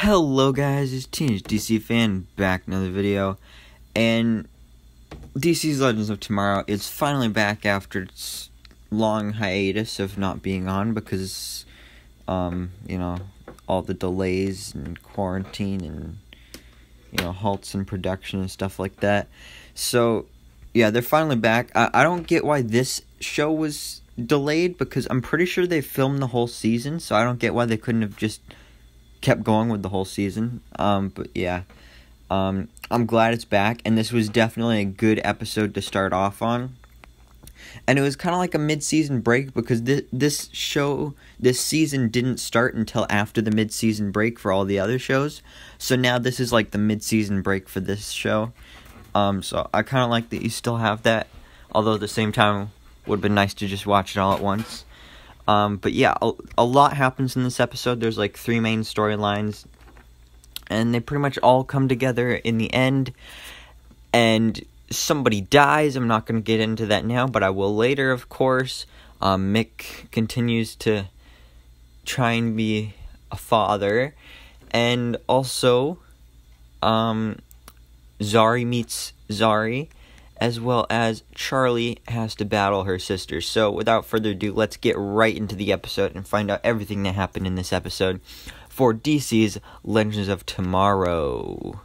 Hello guys, it's Teenage DC Fan back in another video, and DC's Legends of Tomorrow is finally back after its long hiatus of not being on because, all the delays and quarantine and, halts in production and stuff like that. So, yeah, they're finally back. I don't get why this show was delayed because I'm pretty sure they filmed the whole season, so I don't get why they couldn't have just kept going with the whole season. But yeah, I'm glad it's back, and this was definitely a good episode to start off on. And it was kind of like a mid-season break because this season didn't start until after the mid-season break for all the other shows. So now this is like the mid-season break for this show. So I kind of like that you still have that, although at the same time would have been nice to just watch it all at once. But yeah, a lot happens in this episode. There's like 3 main storylines, and they pretty much all come together in the end, and somebody dies. I'm not going to get into that now, but I will later, of course. Mick continues to try and be a father, and also, Zari meets Zari, as well as Charlie has to battle her sister. So, without further ado, let's get right into the episode and find out everything that happened in this episode for DC's Legends of Tomorrow.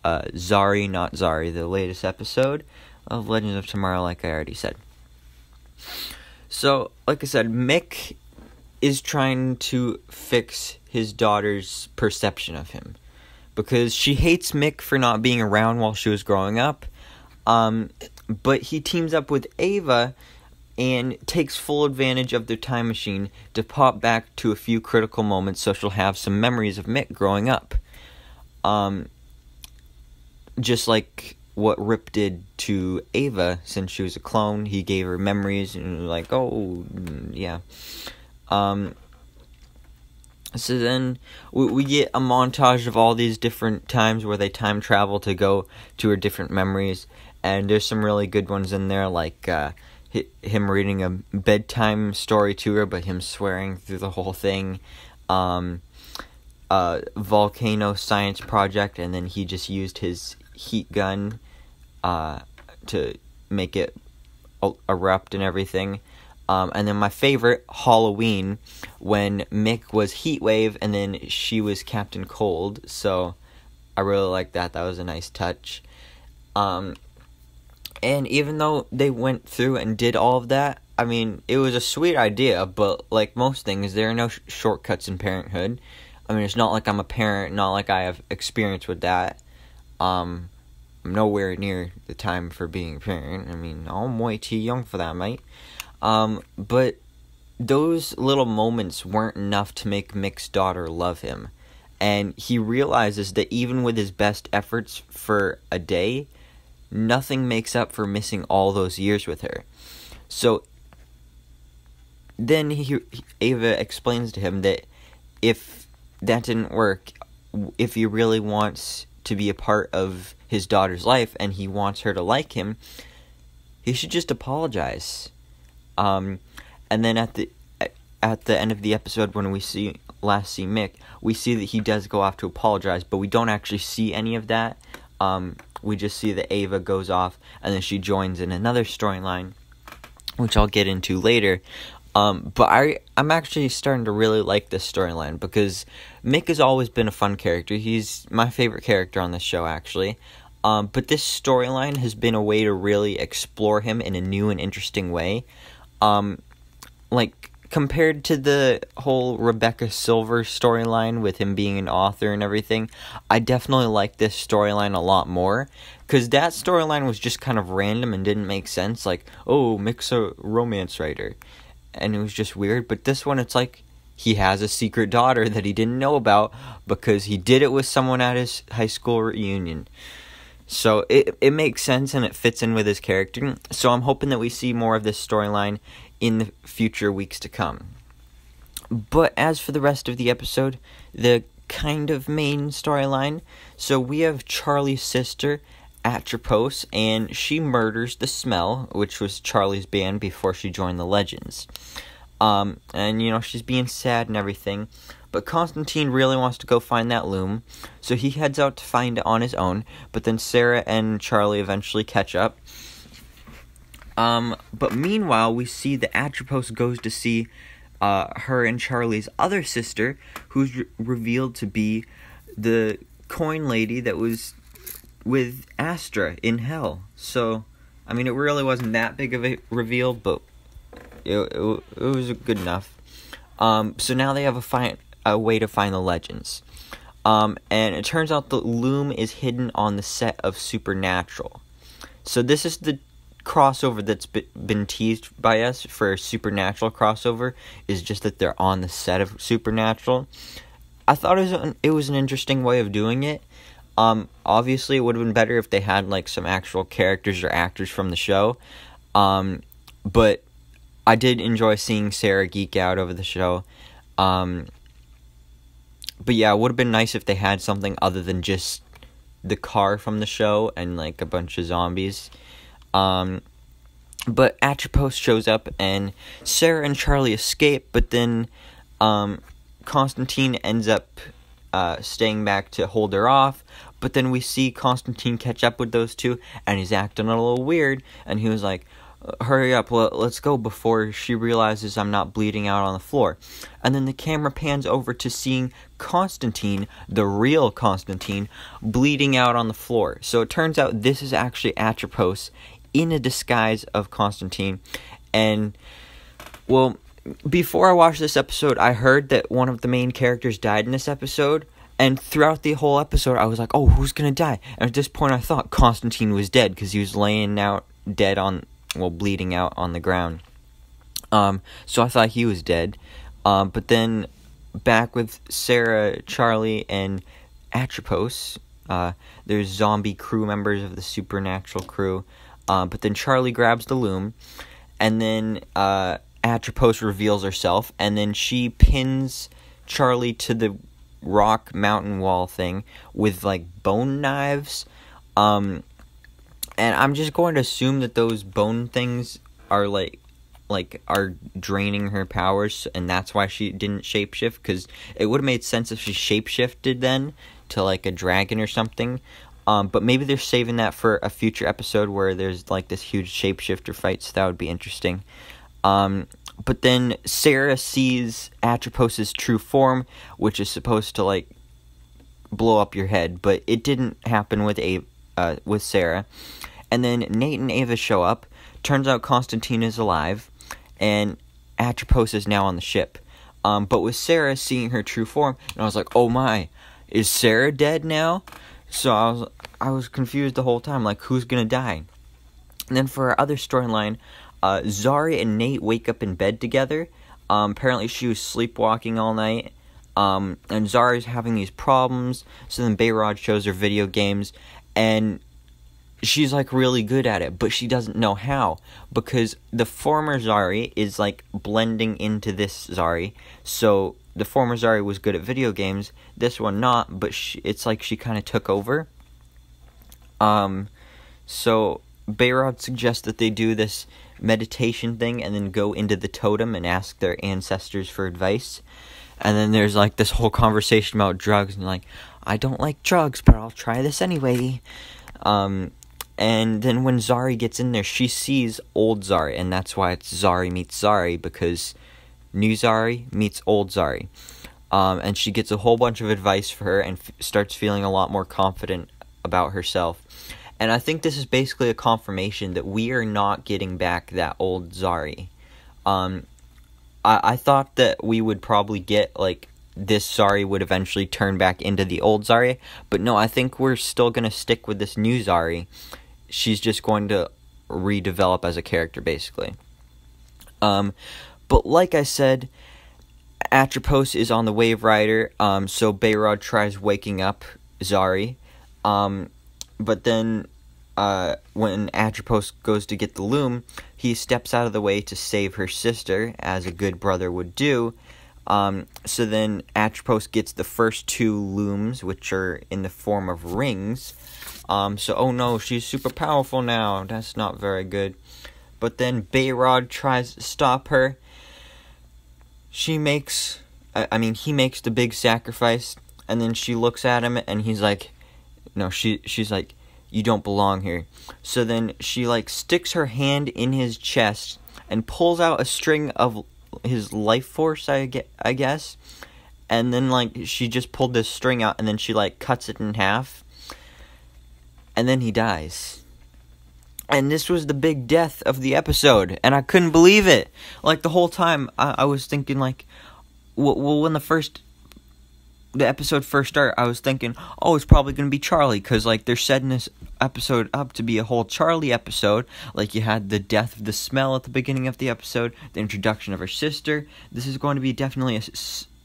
Zari, not Zari, the latest episode of Legends of Tomorrow, like I already said. So, like I said, Mick is trying to fix his daughter's perception of him, because she hates Mick for not being around while she was growing up. But he teams up with Ava and takes full advantage of their time machine to pop back to a few critical moments so she'll have some memories of Mick growing up. Just like what Rip did to Ava since she was a clone. He gave her memories and like, oh, yeah. So then we get a montage of all these different times where they time travel to go to her different memories. And there's some really good ones in there, like him reading a bedtime story to her, but him swearing through the whole thing. Volcano science project, and then he just used his heat gun to make it erupt and everything. And then my favorite, Halloween, when Mick was Heatwave and then she was Captain Cold. So I really like that. That was a nice touch. And even though they went through and did all of that, I mean, it was a sweet idea, but like most things, there are no shortcuts in parenthood. I mean, it's not like I'm a parent, not like I have experience with that. I'm nowhere near the time for being a parent. I mean, I'm way too young for that, mate. But those little moments weren't enough to make Mick's daughter love him. And he realizes that even with his best efforts for a day, nothing makes up for missing all those years with her. So then Ava explains to him that if that didn't work, if he really wants to be a part of his daughter's life and he wants her to like him, he should just apologize. And then at the end of the episode, when we last see Mick, we see that he does go off to apologize, but we don't actually see any of that. We just see that Ava goes off, and then she joins in another storyline, which I'll get into later. But I'm actually starting to really like this storyline, because Mick has always been a fun character. He's my favorite character on this show, actually. But this storyline has been a way to really explore him in a new and interesting way. Like, compared to the whole Rebecca Silver storyline with him being an author and everything, I definitely like this storyline a lot more, because that storyline was just kind of random and didn't make sense, like, oh, Mick's a romance writer, and it was just weird. But this one, it's like, he has a secret daughter that he didn't know about, because he did it with someone at his high school reunion. So it makes sense, and it fits in with his character, so I'm hoping that we see more of this storyline in the future weeks to come. But as for the rest of the episode, the kind of main storyline, so we have Charlie's sister, Atropos, and she murders the Smell, which was Charlie's band before she joined the Legends. And, she's being sad and everything, but Constantine really wants to go find that loom, so he heads out to find it on his own, but then Sarah and Charlie eventually catch up. But meanwhile, we see that Atropos goes to see her and Charlie's other sister, who's revealed to be the coin lady that was with Astra in hell. So, I mean, it really wasn't that big of a reveal, but it was good enough. So now they have a way to find the legends. And it turns out the loom is hidden on the set of Supernatural. So this is the crossover that's been teased by us for a Supernatural crossover, is just that they're on the set of Supernatural. I thought it was an interesting way of doing it. Obviously, it would have been better if they had, like, some actual characters or actors from the show. But I did enjoy seeing Sarah geek out over the show. But yeah, it would have been nice if they had something other than just the car from the show and, like, a bunch of zombies. But Atropos shows up, and Sarah and Charlie escape, but then Constantine ends up staying back to hold her off. But then we see Constantine catch up with those two, and he's acting a little weird, and he was like, hurry up, let's go before she realizes I'm not bleeding out on the floor. And then the camera pans over to seeing Constantine, the real Constantine, bleeding out on the floor. So it turns out this is actually Atropos in a disguise of Constantine. And, well, before I watched this episode, I heard that one of the main characters died in this episode. And throughout the whole episode, I was like, oh, who's gonna die? And at this point, I thought Constantine was dead, because he was laying out dead bleeding out on the ground. So I thought he was dead. But then, back with Sarah, Charlie, and Atropos, there's zombie crew members of the Supernatural crew. But then Charlie grabs the loom, and then Atropos reveals herself, and then she pins Charlie to the rock mountain wall thing with, like, bone knives. And I'm just going to assume that those bone things are are draining her powers, and that's why she didn't shapeshift, because it would have made sense if she shapeshifted then to, like, a dragon or something. But maybe they're saving that for a future episode where there's, like, this huge shapeshifter fight, so that would be interesting. But then Sarah sees Atropos' true form, which is supposed to, like, blow up your head, but it didn't happen with Sarah. And then Nate and Ava show up. Turns out Constantine is alive, and Atropos is now on the ship. But with Sarah seeing her true form, and I was like, oh my, is Sarah dead now? So I was confused the whole time, like, who's gonna die? And then for our other storyline, Zari and Nate wake up in bed together. Apparently she was sleepwalking all night. And Zari's having these problems. So then Bayrod shows her video games, and she's, like, really good at it, but she doesn't know how, because the former Zari is, like, blending into this Zari. So the former Zari was good at video games, this one not, but it's like she kind of took over. So Bayrod suggests that they do this meditation thing and then go into the totem and ask their ancestors for advice. And then there's, like, this whole conversation about drugs, and, like, I don't like drugs, but I'll try this anyway. And then when Zari gets in there, she sees old Zari, and that's why it's Zari meets Zari, because new Zari meets old Zari. And she gets a whole bunch of advice for her and starts feeling a lot more confident about herself. And I think this is basically a confirmation that we are not getting back that old Zari. I thought that we would probably get, like, this Zari would eventually turn back into the old Zari. But no, I think we're still going to stick with this new Zari. She's just going to redevelop as a character, basically. But like I said, Atropos is on the Wave Rider, so Bayrod tries waking up Zari. But then, when Atropos goes to get the loom, he steps out of the way to save her sister, as a good brother would do. So then Atropos gets the first two looms, which are in the form of rings. So, oh no, she's super powerful now. That's not very good. But then Bayrod tries to stop her. She makes I mean, he makes the big sacrifice, and then she looks at him, and he's like, no, she's like, you don't belong here. So then she, like, sticks her hand in his chest and pulls out a string of his life force, I guess. And then, like, she just pulled this string out, and then she, like, cuts it in half. And then he dies. And this was the big death of the episode, and I couldn't believe it. Like, the whole time, I was thinking, like, well, when the episode first started, I was thinking, oh, it's probably going to be Charlie, because, like, they're setting this episode up to be a whole Charlie episode. Like, you had the death of the smell at the beginning of the episode, the introduction of her sister. This is going to be definitely a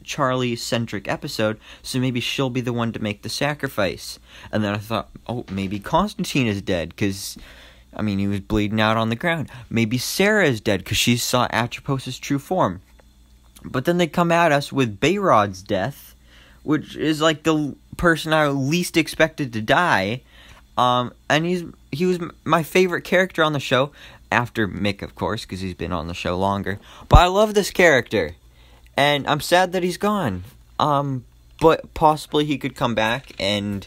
Charlie-centric episode, so maybe she'll be the one to make the sacrifice. And then I thought, oh, maybe Constantine is dead, because, I mean, he was bleeding out on the ground. Maybe Sarah is dead, because she saw Atropos' true form. But then they come at us with Bayrod's death, which is like the person I least expected to die. And he was my favorite character on the show, after Mick, of course, because he's been on the show longer. But I love this character, and I'm sad that he's gone. But possibly he could come back, and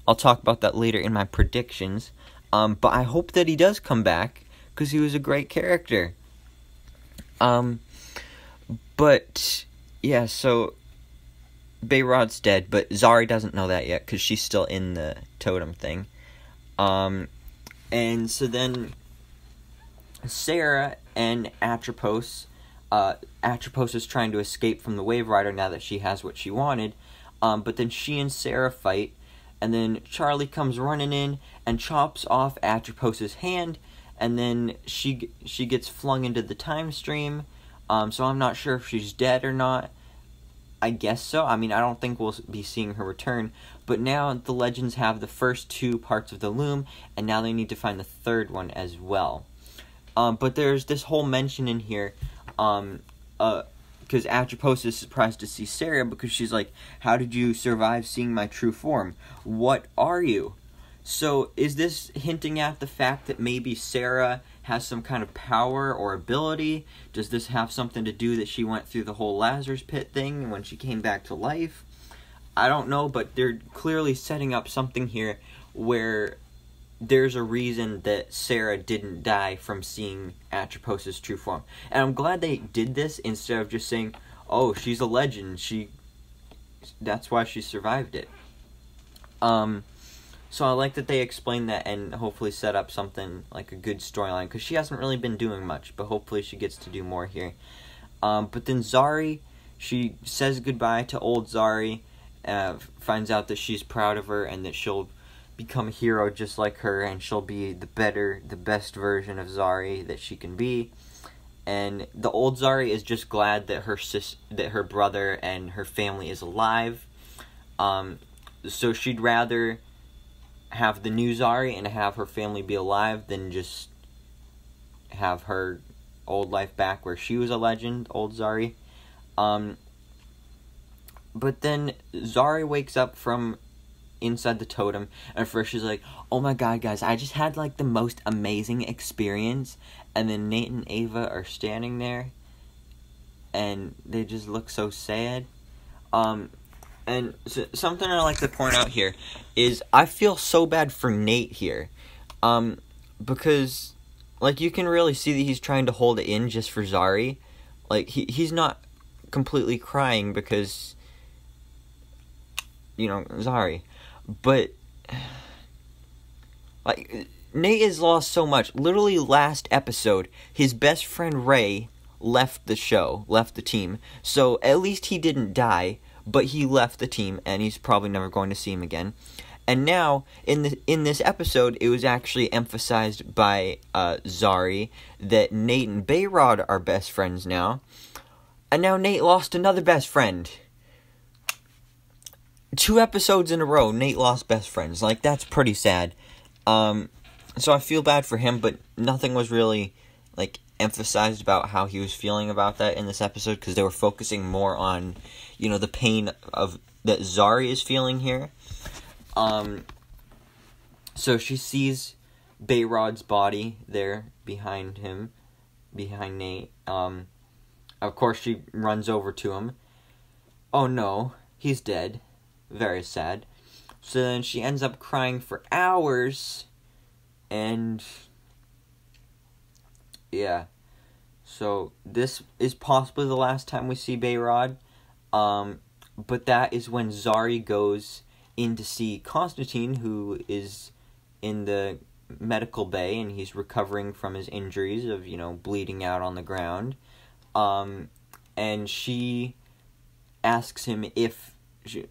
I'll talk about that later in my predictions. But I hope that he does come back, because he was a great character. But yeah, so Bayrod's dead, but Zari doesn't know that yet, because she's still in the totem thing. And so then Sarah and Atropos, Atropos is trying to escape from the Wave Rider now that she has what she wanted, but then she and Sarah fight, and then Charlie comes running in and chops off Atropos' hand, and then she gets flung into the time stream. So I'm not sure if she's dead or not. I guess so. I mean, I don't think we'll be seeing her return. But now the Legends have the first two parts of the loom, and now they need to find the third one as well. But there's this whole mention in here, because Atropos is surprised to see Sarah, because she's like, how did you survive seeing my true form? What are you? So is this hinting at the fact that maybe Sarah has some kind of power or ability? Does this have something to do that she went through the whole Lazarus pit thing when she came back to life? I don't know, but they're clearly setting up something here where there's a reason that Sarah didn't die from seeing Atropos' true form. And I'm glad they did this instead of just saying, oh, she's a legend, that's why she survived it. So I like that they explained that and hopefully set up something like a good storyline, because she hasn't really been doing much, but hopefully she gets to do more here. But then Zari, she says goodbye to old Zari, finds out that she's proud of her and that she'll become a hero just like her, and she'll be the best version of Zari that she can be. And the old Zari is just glad that her brother and her family is alive. So she'd rather have the new Zari and have her family be alive than just have her old life back where she was a legend, old Zari. But then Zari wakes up from inside the totem, and first she's like, oh my god, guys, I just had like the most amazing experience. And then Nate and Ava are standing there, and they just look so sad. And so, something I like to point out here is I feel so bad for Nate here. Because, like, you can really see that he's trying to hold it in just for Zari. Like, he's not completely crying because, you know, Zari. But, like, Nate has lost so much. Literally last episode, his best friend Ray left the show, left the team. So, at least he didn't die. But he left the team, and he's probably never going to see him again. And now, in this episode, it was actually emphasized by Zari that Nate and Bayrod are best friends now. And now Nate lost another best friend. 2 episodes in a row, Nate lost best friends. Like, that's pretty sad. So I feel bad for him, but nothing was really, like, emphasized about how he was feeling about that in this episode, because they were focusing more on, you know, the pain of that Zari is feeling here. So she sees Bayrod's body there behind Nate. Of course, she runs over to him, oh no, he's dead. Very sad. So then she ends up crying for hours, and yeah. So this is possibly the last time we see Behrad. But that is when Zari goes in to see Constantine, who is in the medical bay, and he's recovering from his injuries of, bleeding out on the ground. And she asks him if...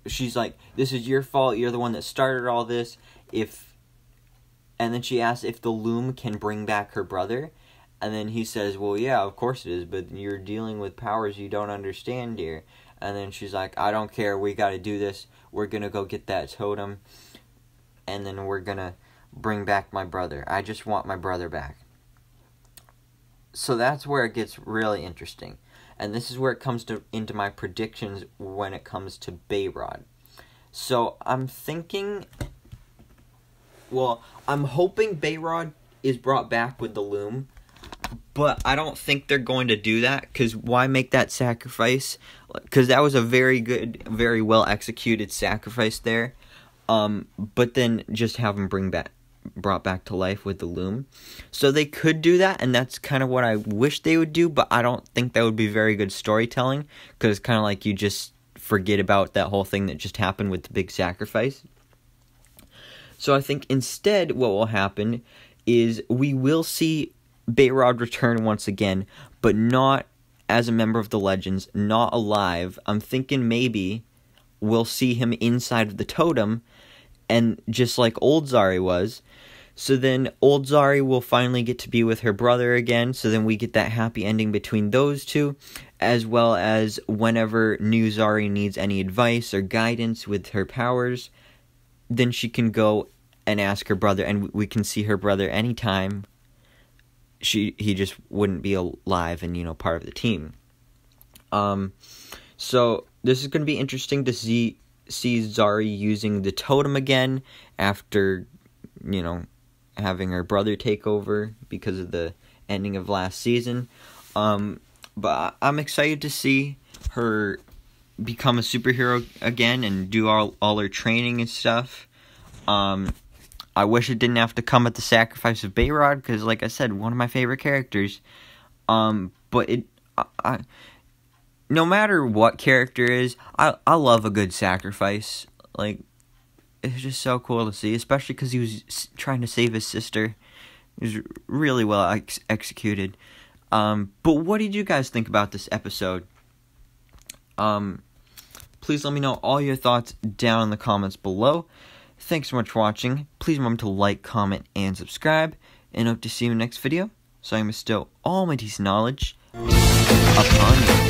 She's like, this is your fault, you're the one that started all this. And then she asks if the loom can bring back her brother. And then he says, well, yeah, of course it is, but you're dealing with powers you don't understand, dear. And then she's like, I don't care, we gotta do this. We're gonna go get that totem, and then we're gonna bring back my brother. I just want my brother back. So that's where it gets really interesting. And this is where it comes into my predictions when it comes to Behrad. So I'm thinking... Well, I'm hoping Behrad is brought back with the loom. But I don't think they're going to do that, because why make that sacrifice? Because that was a very good, very well executed sacrifice there. But then just have him brought back to life with the loom. So they could do that, and that's kind of what I wish they would do, but I don't think that would be very good storytelling, because it's kind of like you just forget about that whole thing that just happened with the big sacrifice. So I think instead what will happen is we will see Behrad return once again, but not as a member of the Legends, not alive. I'm thinking maybe we'll see him inside of the totem, and just like old Zari was. So then old Zari will finally get to be with her brother again, so then we get that happy ending between those two, as well as whenever new Zari needs any advice or guidance with her powers, then she can go and ask her brother, and we can see her brother anytime he just wouldn't be alive and, part of the team. So this is going to be interesting to see Zari using the totem again after, having her brother take over because of the ending of last season. But I'm excited to see her become a superhero again and do all her training and stuff. I wish it didn't have to come at the sacrifice of Behrad, because, like I said, one of my favorite characters. But no matter what character is, I love a good sacrifice. Like, it's just so cool to see, especially because he was trying to save his sister. It was really well executed. But what did you guys think about this episode? Please let me know all your thoughts down in the comments below. Thanks so much for watching. Please remember to like, comment, and subscribe. And hope to see you in the next video, so I can bestow all my decent knowledge upon you.